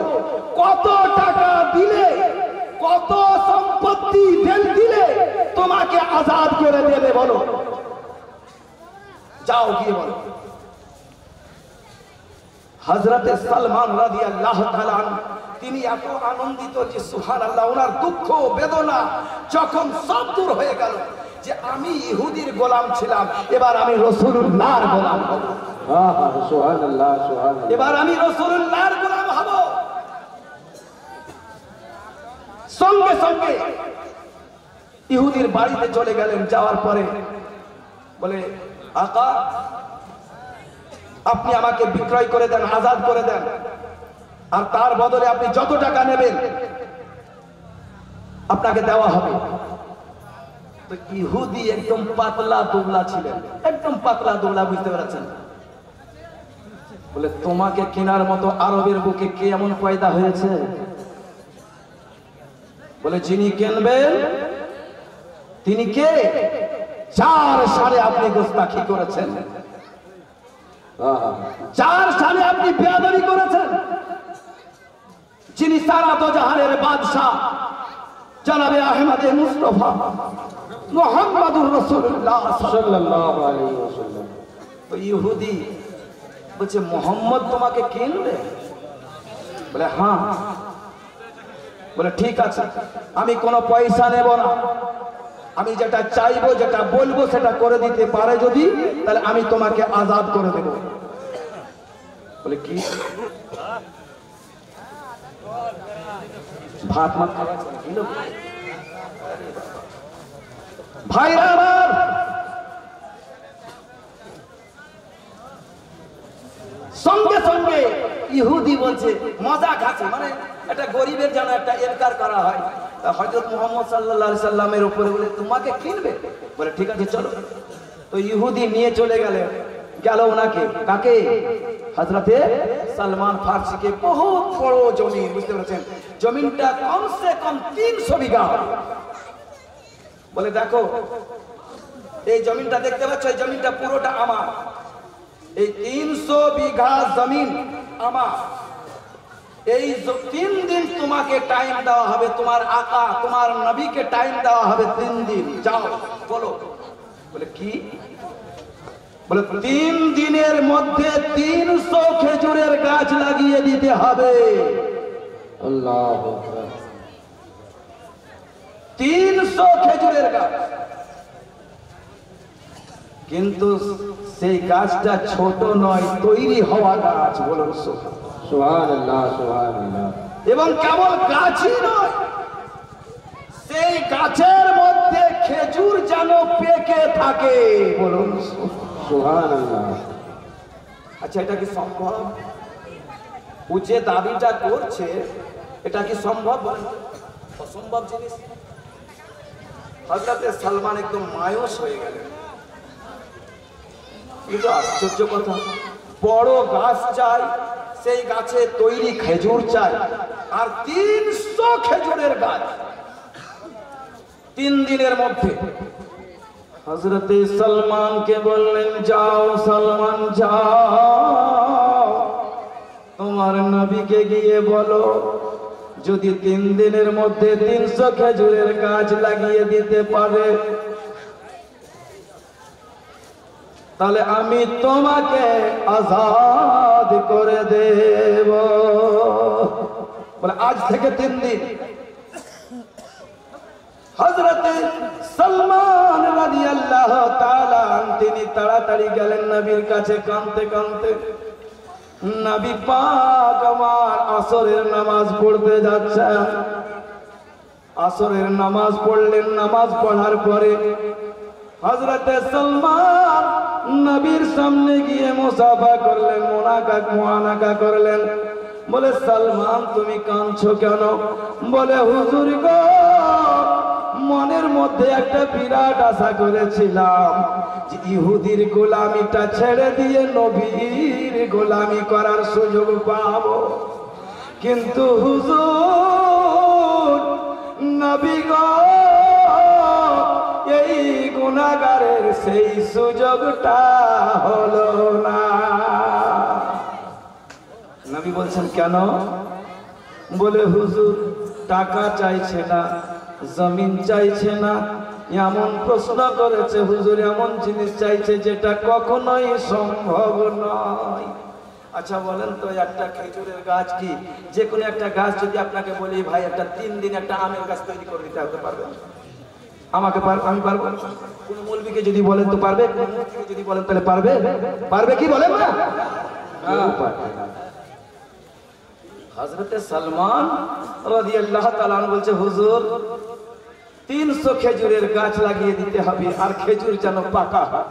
কত টাকা দিলে, কত সম্পত্তি দিলে তোমাকে আজাদ করে দেবে বলো। যাও গিয়ে বলো। হযরতে সালমান রাদিয়াল্লাহু তাআলা তিনি এত আনন্দিত যে সুবহানাল্লাহ, ওনার দুঃখ বেদনা যখন সব দূর হয়ে গেল, যে আমি ইহুদির গোলাম ছিলাম, এবার আমি রাসূলুল্লাহর গোলাম হব। সুবহানাল্লাহ, সুবহানাল্লাহ। এবার আমি রাসূলুল্লাহর গোলাম হব। সঙ্গে সঙ্গে ইহুদির বাড়িতে চলে গেলেন। যাওয়ার পরে বলে, আকা, আপনি আমাকে বিক্রয় করে দেন, আজাদ করে দেন, আর তার বদলে আপনি যত টাকা নেবেন আপনাকে দেওয়া হবে। তো ইহুদি একদম পাতলা দুবলা ছিলেন, একদম পাতলা দুবলা, বুঝতে পেরেছেন? বলে, তোমাকে কেনার মতো আরবের বুকে কে এমন পয়দা হয়েছে? বলে, যিনি কিনবেন তিনি কে? 4 সালে আপনি গোস্তাখি করেছেন, 4 সালে আপনি বেয়াদবি করেছেন। যিনি সারা দোজাহানের বাদশাহ জনাবে আহমদে মুস্তাফা মুহাম্মদুর রাসূলুল্লাহ সাল্লাল্লাহু আলাইহি ওয়াসাল্লাম। তো ইহুদি বলছে, মোহাম্মদ তোমাকে কিনবে? বলে, হ্যাঁ। বলে, ঠিক আছে, আমি কোনো পয়সা নেব না, আমি যেটা চাইবো, যেটা বলবো সেটা করে দিতে পারে যদি, তাহলে আমি তোমাকে আজাদ করে দেব। বলে, কি ভাত মাত ভাইরা আমার, সঙ্গে সঙ্গে ইহুদি বলছে, মজা খাচ্ছে, মানে একটা গরিবের যেন একটা এনকার করা হয়। হযরত মুহাম্মদ সাল্লাল্লাহু আলাইহি সাল্লামের উপরে বলে, তোমাকে কিনবে? বলে, ঠিক আছে চলো। তো ইহুদি নিয়ে চলে গেল ওনাকে, কাকে? হযরতে সালমান ফারসিকে। বহুত বড় জমি, বুঝতে পেরেছেন? জমিনটা কমসে কম 300 বিঘা। বলে, দেখো এই জমিনটা দেখতে পাচ্ছ, এই জমিনটা পুরোটা আমার, এই 300 বিঘা জমিন আমার। এই 3 দিন তোমাকে টাইম দেওয়া হবে, তোমার আকা তোমার নবীকে টাইম দেওয়া হবে 3 দিন। যাও বলো। বলে, কি? বলে, 3 দিনের মধ্যে 300 খেজুরের গাছ লাগিয়ে দিতে হবে। আল্লাহু আকবার। 300 খেজুরের গাছ। কিন্তু সেই গাছটা ছোট নয়, তৈরি হওয়া গাছ। বলুন সুবহানাল্লাহ, সুবহানাল্লাহ। এবং কেবল গাছই নয়, সেই গাছের মধ্যে খেজুর যেন পেকে থাকে। বলুন সুবহানাল্লাহ। আচ্ছা, এটা কি সম্ভব? ও যে দাবিটা করছে, এটা কি সম্ভব? অসম্ভব জিনিস। হযরতে সালমান একদম মায়ুস হয়ে গেলেন। কিন্তু আশ্চর্য কথা, বড় গাছ চাই, সেই গাছে তৈরি খেজুর চাই, আর 300 খেজুরের গাছ 3 দিনের মধ্যে। হযরতে সালমানকে বললেন, যাও সালমান যাও, তোমার নবীকে গিয়ে বলো, যদি 3 দিনের মধ্যে 300 খেজুরের গাছ লাগিয়ে দিতে পারে, তাহলে আমি তোমাকে আজাদ করে দেব। বলে, আজ থেকে 3 দিন। হযরতে সালমান রাদিয়াল্লাহু তাআলা তিনি তাড়াতাড়ি গেলেন নবীর কাছে, কাঁদতে কাঁদতে। নবী পাক আমার আসরের নামাজ পড়তে যাচ্ছেন। আসরের নামাজ পড়লেন। নামাজ পড়ার পরে হযরতে সালমান নবীর সামনে গিয়ে মুসাফা করলেন, মুআনাকা করলেন। বলে, সালমান তুমি কাঁদছো কেন? বলে, হুজুর গো, মনের মধ্যে একটা বিরাট আশা করেছিলাম যে ইহুদির গোলামিটা ছেড়ে দিয়ে নবীর গোলামি করার সুযোগ পাবো, কিন্তু হুজুর নবী গো এই গুনাহগারের সেই সুযোগটা হলো না। নবী বলছেন কেন? বলে হুজুর টাকা চাইছে না, জমিন চাইছে না, এমন প্রশ্ন করেছে হুজুর, এমন জিনিস চাইছে যেটা কখনোই সম্ভব নয়। আচ্ছা বলেন তো, একটা খেজুরের গাছ কি যে কোনো একটা গাছ যদি আপনাকে বলি ভাই একটা 3 দিন একটা আমের গাছ তৈরি করে দিতে হতে পারবে? আমাকে আমি পারবো? কোন মৌলবীকে যদি বলেন তো পারবে? কোন মুফতিকে যদি বলেন তাহলে পারবে? পারবে কি বলেন না? হযরতে সালমান রাদিয়াল্লাহু তাআলা বলছে হুজুর 300 খেজুরের গাছ লাগিয়ে দিতে হবে, আর খেজুর যেন পাকা হয়।